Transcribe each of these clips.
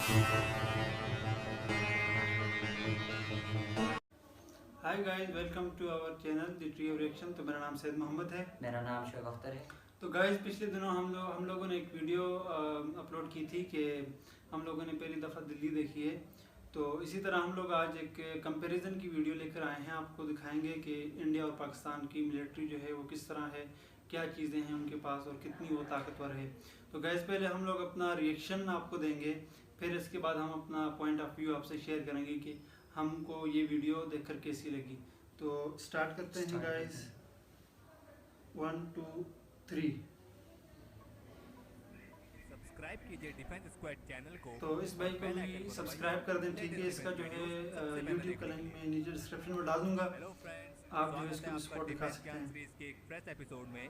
Hi guys, welcome to our channel the tree of reaction. तो मेरा नाम सैयद मोहम्मद है। मेरा नाम शुएब अख्तर है। तो गाइस, पिछले दिनों हम लोगों ने एक वीडियो अपलोड की थी कि हम लोगों ने पहली दफ़ा दिल्ली देखी है। तो इसी तरह हम लोग आज एक कंपैरिजन की वीडियो लेकर आए हैं। आपको दिखाएंगे कि इंडिया और पाकिस्तान की मिलिट्री जो है वो किस तरह है, क्या चीज़ें हैं उनके पास और कितनी वो ताकतवर है। तो गाइस, पहले हम लोग अपना रिएक्शन आपको देंगे, फिर इसके बाद हम अपना पॉइंट ऑफ व्यू आपसे शेयर करेंगे कि हमको ये वीडियो देखकर कैसी लगी। तो स्टार्ट करते हैं गाइस। 1 2 3। सब्सक्राइब कीजिए डिफेंस स्क्वाड चैनल को। तो इस भाई को भी सब्सक्राइब कर दें, ठीक है। इसका जो है यूट्यूब का लिंक मैं नीचे डिस्क्रिप्शन में डाल दूंगा। हेलो फ्रेंड्स, आप जो है स्वागत इसको है भी आपका सपोर्ट दिखा डिफेंस सकते ज्ञान हैं। सीरीज के एक फ्रेश एपिसोड में।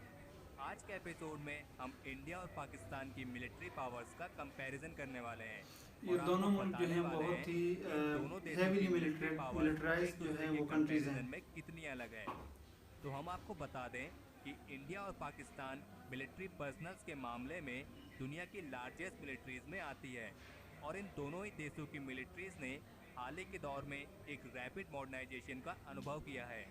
आज के एपिसोड में हम इंडिया और पाकिस्तान की मिलिट्री पावर्स का कंपैरिजन करने वाले हैं। ये और दोनों आपको मुल्क जो बताने हैं वाले बहुत हैं ही कि इन दोनों देशों हेवीली की मिलिट्री पावर्स मिलिटराइज एक जो दूसरे है के वो कंट्रीज कंपैरिजन हैं। में कितनी अलग है। तो हम आपको बता दें कि इंडिया और पाकिस्तान मिलिट्री पर्सनल्स के मामले में दुनिया की लार्जेस्ट मिलिट्रीज में आती है। और इन दोनों ही देशों की मिलिट्रीज ने हाल ही के दौर में एक रैपिड मॉडर्नाइजेशन का अनुभव किया है।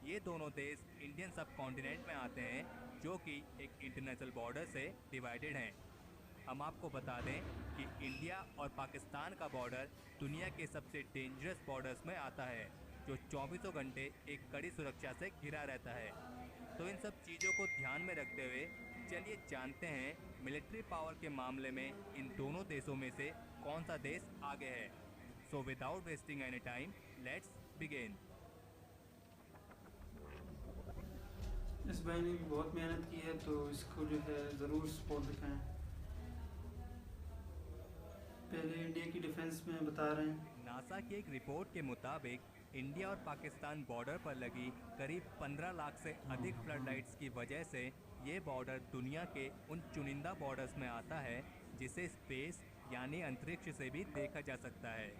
ये दोनों देश इंडियन सब कॉन्टिनेंट में आते हैं, जो कि एक इंटरनेशनल बॉर्डर से डिवाइडेड हैं। हम आपको बता दें कि इंडिया और पाकिस्तान का बॉर्डर दुनिया के सबसे डेंजरस बॉर्डर्स में आता है, जो 24 घंटे एक कड़ी सुरक्षा से घिरा रहता है। तो इन सब चीज़ों को ध्यान में रखते हुए चलिए जानते हैं मिलिट्री पावर के मामले में इन दोनों देशों में से कौन सा देश आगे है। So without wasting any time, let's begin. इस भाई ने भी बहुत मेहनत की है, तो इसको जो है ज़रूर सपोर्ट दिखाएं। पहले इंडिया की डिफेंस में बता रहे हैं। नासा की एक रिपोर्ट के मुताबिक इंडिया और पाकिस्तान बॉर्डर पर लगी करीब 15 लाख से अधिक फ्लड लाइट्स की वजह से ये बॉर्डर दुनिया के उन चुनिंदा बॉर्डर्स में आता है जिसे स्पेस यानी अंतरिक्ष से भी देखा जा सकता है।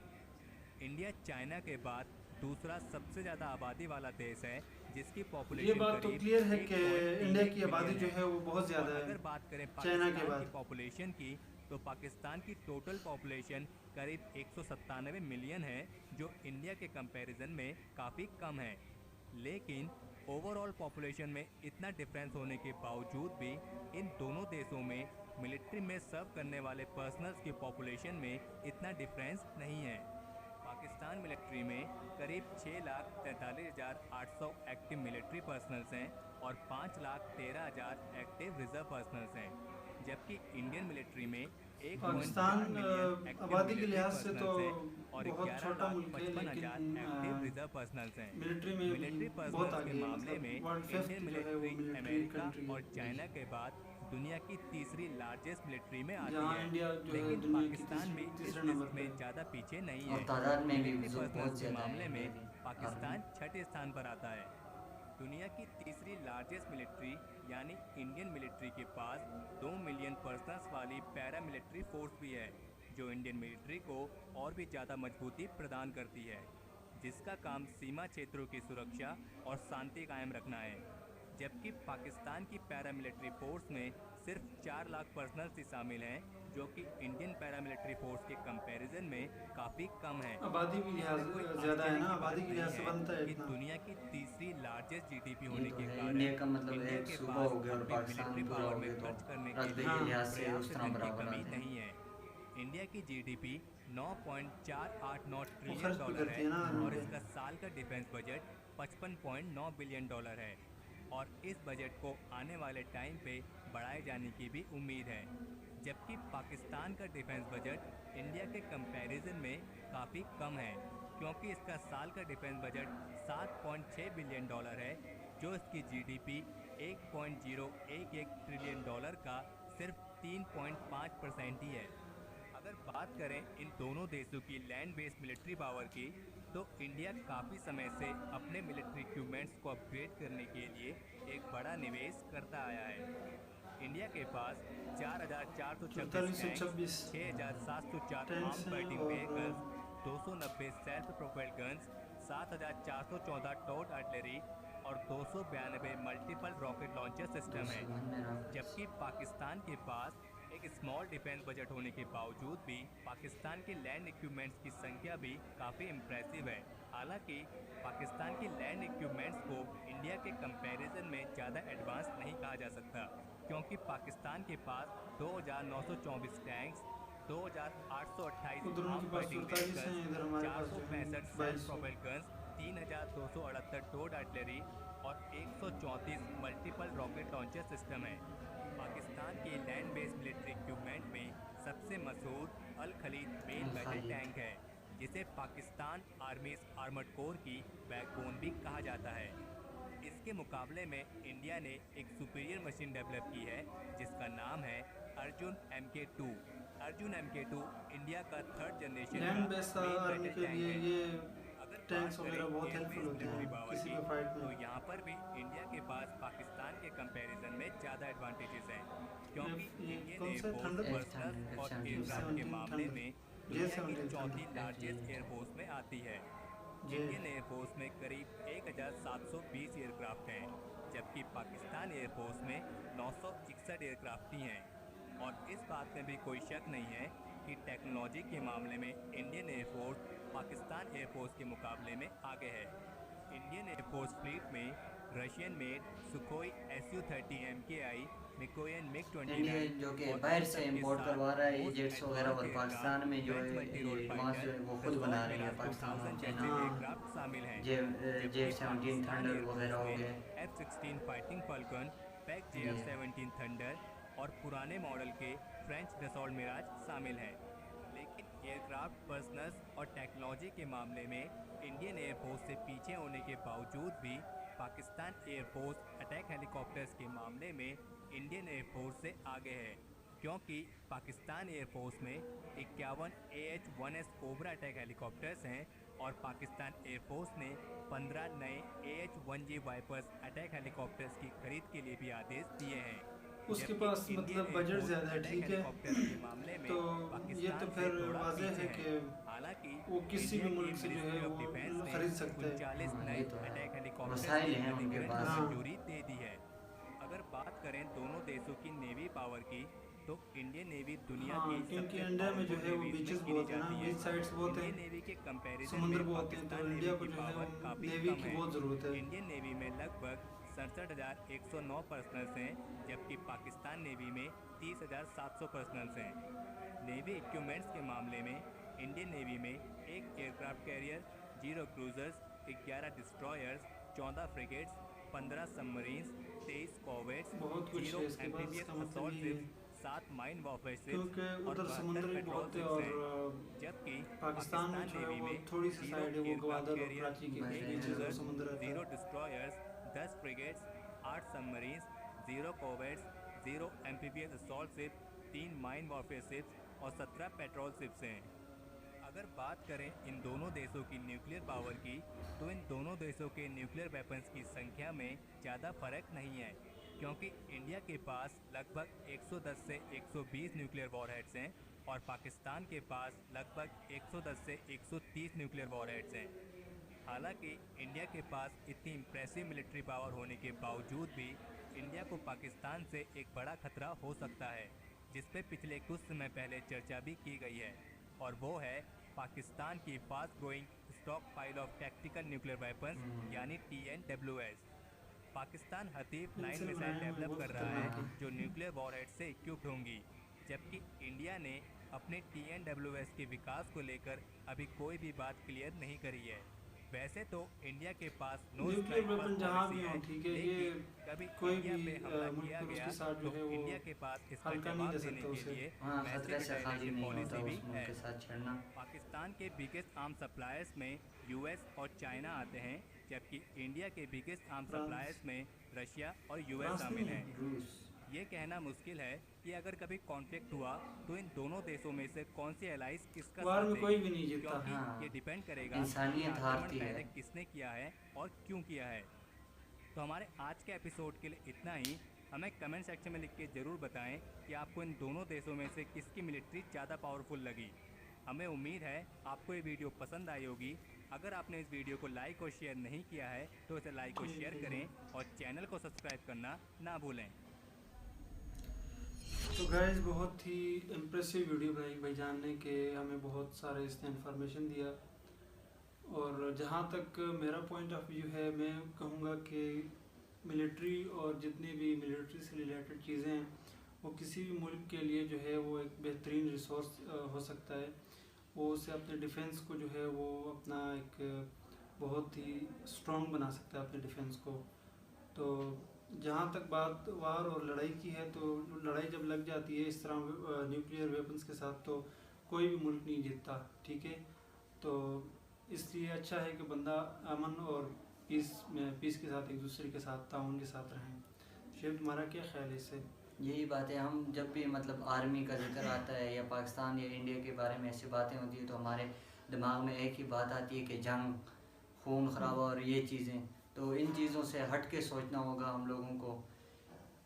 इंडिया चाइना के बाद दूसरा सबसे ज़्यादा आबादी वाला देश है, जिसकी पॉपुलेशन ये बात तो क्लियर है कि इंडिया की आबादी जो है है वो बहुत ज़्यादा है। अगर बात करें चाइना के पाकिस्तान बाद की पॉपुलेशन की, तो पाकिस्तान की टोटल पॉपुलेशन करीब 197 मिलियन है, जो इंडिया के कंपैरिजन में काफ़ी कम है। लेकिन ओवरऑल पॉपुलेशन में इतना डिफरेंस होने के बावजूद भी इन दोनों देशों में मिलिट्री में सर्व करने वाले पर्सनल्स की पॉपुलेशन में इतना डिफरेंस नहीं है। पाकिस्तान मिलिट्री में करीब 6,43,800 एक्टिव मिलिट्री पर्सनल्स हैं और 5,13,000 एक्टिव रिजर्व पर्सनल्स हैं, जबकि इंडियन मिलिट्री में पाकिस्तान आबादी के लिहाज से तो और बहुत छोटा मुल्क है, 11,55,000 एक्टिव लेकिन रिजर्व पर्सनल्स हैं। मिलिट्री में मिलिट्री बहुत पर्सनल्स आगे के है। मामले में मतलब वर्ल्ड फिफ्थ इंडियन जो है वो मिलिट्री मिलिट्री अमेरिका कंट्री और चाइना के बाद दुनिया की तीसरी लार्जेस्ट मिलिट्री में आती जहाँ है। इंडिया जो है लेकिन दुनिया की पाकिस्तान भी इस तीसरे लिस्ट नंबर पे में है। ज़्यादा पीछे नहीं और है। तादाद में भी मिलिट्री जो पर्सनल्स बहुत के ज़्यादा मामले है में मेरी पाकिस्तान छठे स्थान पर आता है। दुनिया की तीसरी लार्जेस्ट मिलिट्री यानी इंडियन मिलिट्री के पास 2 मिलियन पर्सनल्स वाली पैरा मिलिट्री फोर्स भी है, जो इंडियन मिलिट्री को और भी ज़्यादा मजबूती प्रदान करती है, जिसका काम सीमा क्षेत्रों की सुरक्षा और शांति कायम रखना है। जबकि पाकिस्तान की पैरामिलिट्री फोर्स में सिर्फ 4 लाख पर्सनल्स ही शामिल हैं, जो कि इंडियन पैरामिलिट्री फोर्स के कंपैरिजन में काफ़ी कम है। आबादी भी ज़्यादा है ना, आबादी के लिहाज से बनता है कि इतना। दुनिया की तीसरी लार्जेस्ट जीडीपी ये होने तो के है। कारण इंडिया का मतलब इंडिया एक के सूबा पास हो गया और अपनी पाकिस्तान मिलिट्री पूरा पावर हो में गया, खर्च तो करने के रकबे लिए के लिहाज से पर्याप्त उस तरह धन की बराबर कमी आते हैं। नहीं है। इंडिया की जीडीपी 9.489 वो ट्रिलियन खर्च भी डॉलर करती है है ना आर्मी और पे। इसका साल का डिफेंस बजट 55.9 बिलियन डॉलर है और इस बजट को आने वाले टाइम पे बढ़ाए जाने की भी उम्मीद है। जबकि पाकिस्तान का डिफेंस बजट इंडिया के कंपैरिजन में काफ़ी कम है, क्योंकि इसका साल का डिफेंस बजट 7.6 बिलियन डॉलर है, जो इसकी जीडीपी 1.011 ट्रिलियन डॉलर का सिर्फ 3.5% ही है। अगर बात करें इन दोनों देशों की लैंड बेस्ड मिलिट्री पावर की, तो इंडिया काफ़ी समय से अपने मिलिट्री इक्विपमेंट्स को अपग्रेड करने के लिए एक बड़ा निवेश करता आया है। इंडिया के पास 4,426 टैंक्स, 6,704 टैंक्स आर्म हैं फाइटिंग और व्हीकल्स, 290 सेल्फ प्रोपेल्ड गन्स, 7,414 टोट आर्टिलरी और 292 मल्टीपल रॉकेट लॉन्चर सिस्टम है। जबकि पाकिस्तान के पास एक स्मॉल डिफेंस बजट होने के बावजूद भी पाकिस्तान के लैंड इक्विपमेंट्स की संख्या भी काफ़ी इम्प्रेसिव है। हालांकि पाकिस्तान की लैंड इक्विपमेंट्स को इंडिया के कंपैरिजन में ज़्यादा एडवांस नहीं कहा जा सकता, क्योंकि पाकिस्तान के पास 2,924 टैंक्स, 2,828 उधर आर्म उनके पास फाइटिंग 47 हैं, व्हीकल्स, इधर हमारे पास जो है 465 self 2200। Propelled guns, 3,268 towed artillery और 134 मल्टीपल रॉकेट लॉन्चर सिस्टम है। पाकिस्तान के लैंड बेस्ड मिलिट्री इक्विपमेंट में सबसे मशहूर अल खलीद मेन बैटल टैंक है, जिसे पाकिस्तान आर्मीज आर्मर्ड कोर की बैकबोन भी कहा जाता है। इसके मुकाबले में इंडिया ने एक सुपीरियर मशीन डेवलप की है जिसका नाम है Arjun MK2। Arjun MK2 India का थर्ड जनरेशन लैंड का बेस्ड मेन आर्मी बैटल के टैंक लिए है। ये अगर टैंक्स बात वगैरह करें बहुत एयर हेल्पफुल बेस्ड होते मिलिट्री हैं पावर किसी की, भी फाइट तो में। यहाँ पर भी इंडिया के पास पाकिस्तान के कंपैरिजन में ज़्यादा एडवांटेजेस हैं, क्योंकि ये इंडियन कौन सा एयरफोर्स थंडर? पर्सनल और एयरक्राफ्ट के 17 मामले थंडर, में जे दुनिया की 17 चौथी थंडर, लार्जेस्ट एयरफोर्स में आती है। जे इंडियन एयरफोर्स में करीब 1,720 एयरक्राफ्ट हैं, जबकि पाकिस्तान एयरफोर्स में 961 एयरक्राफ्ट ही हैं। और इस बात में भी कोई शक नहीं है कि टेक्नोलॉजी के मामले में इंडियन एयरफोर्स पाकिस्तान एयरफोर्स के मुकाबले में आगे है। इंडियन एयरफोर्स फ्लीट में Russian made Sukhoi Su-30 MKI, Mikoyan India MiG-29 जो कि और बाहर इन से सब के इंपोर्ट साथ करवा रहा है ये मोस्ट जेट्स वगैरह, एडवांस्ड और एयरक्राफ्ट पाकिस्तान में जो फ्रेंच है मल्टी-रोल ये वहाँ से फाइटर, वो खुद दसॉल्ट बना रही है मिराज पाकिस्तान 2000 और जैसे चाइना। एयरक्राफ्ट शामिल हैं। जे जबकि जेट 17 पाकिस्तान थंडर एयरफोर्स वगैरह हो में गए। F-16 फाइटिंग फाल्कन, पैक जी JF-17 थंडर और पुराने मॉडल के फ्रेंच दसॉल्ट मिराज शामिल हैं। लेकिन एयरक्राफ्ट पर्सनल्स और टेक्नोलॉजी के मामले में इंडियन एयरफोर्स से पीछे होने के बावजूद भी पाकिस्तान एयरफोर्स अटैक हेलीकॉप्टर्स के मामले में इंडियन एयरफोर्स से आगे है, क्योंकि पाकिस्तान एयरफोर्स में 51 AH-1S कोबरा अटैक हेलीकॉप्टर्स हैं और पाकिस्तान एयरफोर्स ने 15 नए AH-1G वाइपर्स अटैक हेलीकॉप्टर्स की खरीद के लिए भी आदेश दिए हैं। उसके जबकि पास इंडियन मतलब बजट एयरफोर्स ज़्यादा है, अटैक ठीक है। हेलीकॉप्टर्स के मामले में तो ये पाकिस्तान तो से फिर थोड़ा वाजह है पीछे कि हालांकि वो किसी भी इंडिया मुल्क की से जो है मिनिस्ट्री ऑफ वो डिफेंस ने खरीद सकता है। 39 हाँ, नए ये तो है। अटैक हेलीकॉप्टर्स वसाइल की हैं उनके अधिग्रहण की पास। मंजूरी दे दी है। अगर बात करें दोनों देशों की नेवी पावर की, तो इंडियन नेवी दुनिया हाँ, की क्योंकि सबसे इंडिया में जो पावरफुल है वो नेवीज बीचेस में गिनी बहुत है ना, जाती है। बीच साइड्स बहुत है, इंडियन नेवी के कंपैरिजन समुद्र में बहुत है, तो पाकिस्तान इंडिया नेवी को की जो है पावर वो काफ़ी नेवी कम की है। बहुत ज़रूरत है। इंडियन नेवी में लगभग 67,109 पर्सनल्स हैं, जबकि पाकिस्तान नेवी में 30,700 पर्सनल्स हैं। नेवी इक्विपमेंट्स के मामले में इंडियन नेवी में एक aircraft carrier, 0 cruisers, 11 destroyers, 14 frigates, 15 submarines, 23 corvettes, बहुत कुछ 0 है इसके पास, एम्फीबियस इसका मतलब असॉल्ट ये है शिप्स, 7 माइन वॉरफेयर शिप्स क्योंकि और उधर 72 समुद्र भी पेट्रोल बहुत है। शिप्स और हैं। जबकि पाकिस्तान में जो है नेवी वो में थोड़ी सी 0 साइड है, वो एयरक्राफ्ट ग्वादर और कैरियर, कराची के बस एक बीच है, वो क्रूजर, समुद्र रहता 0 है। Destroyers, 10 frigates, 8 submarines, 0 corvettes, 0 amphibious assault ship, 3 mine warfare ships और 17 पेट्रोल शिप्स हैं। अगर बात करें इन दोनों देशों की न्यूक्लियर पावर की, तो इन दोनों देशों के न्यूक्लियर वेपन्स की संख्या में ज़्यादा फर्क नहीं है, क्योंकि इंडिया के पास लगभग 110 से 120 न्यूक्लियर वॉरहेड्स हैं और पाकिस्तान के पास लगभग 110 से 130 न्यूक्लियर वॉरहेड्स हैं। हालांकि इंडिया के पास इतनी इम्प्रेसिव मिलिट्री पावर होने के बावजूद भी इंडिया को पाकिस्तान से एक बड़ा खतरा हो सकता है, जिस पे पिछले कुछ समय पहले चर्चा भी की गई है, और वो है पाकिस्तान की fast growing stock pile of tactical nuclear weapons यानी TNWS। पाकिस्तान हतीफ 9 इनसे मिसाइल बनाए हुए डेवलप बहुत कर रहा है खतरनाक है। जो न्यूक्लियर वॉरहेड से इक्विप्ड होंगी, जबकि इंडिया ने अपने TNWS के विकास को लेकर अभी कोई भी बात क्लियर नहीं करी है। वैसे तो इंडिया के पास no nuclear strike weapon first जहाँ भी पॉलिसी हो, है, ठीक है, ये लेकिन कभी कोई इंडिया भी पे हमला मुल्क किया पर गया उसके साथ जो तो है वो इंडिया के पास इसका हल्का नहीं जवाब ले देने सकता के उसे। लिए हाँ, खतरे मैसिव से खाली रिटायरेशन नहीं होता पॉलिसी भी उस मुल्क है। के साथ छेड़ना। पाकिस्तान के बिगेस्ट आर्म सप्लायर्स में US और चाइना आते हैं, जबकि इंडिया के बिगेस्ट आर्म फ्रांस। सप्लायर्स में रशिया और US फ्रांस शामिल नहीं हैं। है, रूस। ये कहना मुश्किल है कि अगर कभी कॉन्फ्लिक्ट हुआ तो इन दोनों देशों में से कौन सी एलाइज किसका वार साथ में देगी, कोई भी नहीं जीतता। क्योंकि हाँ, ये डिपेंड करेगा इंसानियत कि आक्रमण हारती है। पहले किसने किया है और क्यों किया है। तो हमारे आज के एपिसोड के लिए इतना ही। हमें कमेंट सेक्शन में लिख के ज़रूर बताएं कि आपको इन दोनों देशों में से किसकी मिलिट्री ज़्यादा पावरफुल लगी। हमें उम्मीद है आपको ये वीडियो पसंद आई होगी। अगर आपने इस वीडियो को लाइक और शेयर नहीं किया है तो इसे लाइक और शेयर करें और चैनल को सब्सक्राइब करना ना भूलें। तो गाइस बहुत ही इम्प्रेसिव वीडियो बनाई भाईजान ने कि हमें बहुत सारा इसने इन्फॉर्मेशन दिया। और जहाँ तक मेरा पॉइंट ऑफ व्यू है, मैं कहूँगा कि मिलिट्री और जितनी भी मिलिट्री से रिलेटेड चीज़ें हैं वो किसी भी मुल्क के लिए जो है वो एक बेहतरीन रिसोर्स हो सकता है। वो उसे अपने डिफेंस को जो है वो अपना एक बहुत ही स्ट्रॉन्ग बना सकता है अपने डिफेंस को। तो जहाँ तक बात वार और लड़ाई की है, तो लड़ाई जब लग जाती है इस तरह न्यूक्लियर वेपन्स के साथ तो कोई भी मुल्क नहीं जीतता, ठीक है। तो इसलिए अच्छा है कि बंदा अमन और पीस के साथ एक दूसरे के साथ ताउन के साथ रहें। शेख तुम्हारा क्या ख्याल है इससे? यही बात है, हम जब भी मतलब आर्मी का जिक्र आता है या पाकिस्तान या इंडिया के बारे में ऐसी बातें होती है तो हमारे दिमाग में एक ही बात आती है कि जंग, खून खराबा और ये चीज़ें। तो इन चीज़ों से हट के सोचना होगा हम लोगों को।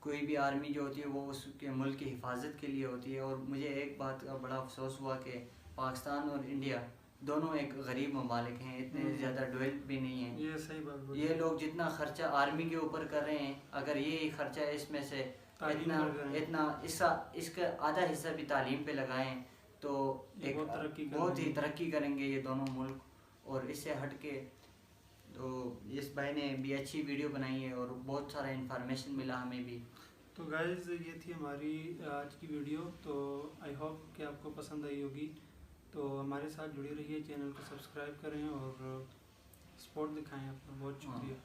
कोई भी आर्मी जो होती है वो उसके मुल्क की हिफाजत के लिए होती है। और मुझे एक बात का बड़ा अफसोस हुआ कि पाकिस्तान और इंडिया दोनों एक गरीब ममालिक हैं, इतने ज़्यादा डेवलप भी नहीं हैं। ये सही बात बोली। ये लोग जितना खर्चा आर्मी के ऊपर कर रहे हैं, अगर ये खर्चा इसमें से इसका आधा हिस्सा भी तालीम पे लगाएं तो एक बहुत ही तरक्की करेंगे ये दोनों मुल्क। और इससे हट के तो इस भाई ने भी अच्छी वीडियो बनाई है और बहुत सारा इन्फॉर्मेशन मिला हमें भी। तो गाइस ये थी हमारी आज की वीडियो। तो आई होप कि आपको पसंद आई होगी। तो हमारे साथ जुड़े रहिए, चैनल को सब्सक्राइब करें और सपोर्ट दिखाएं अपना। बहुत शुक्रिया।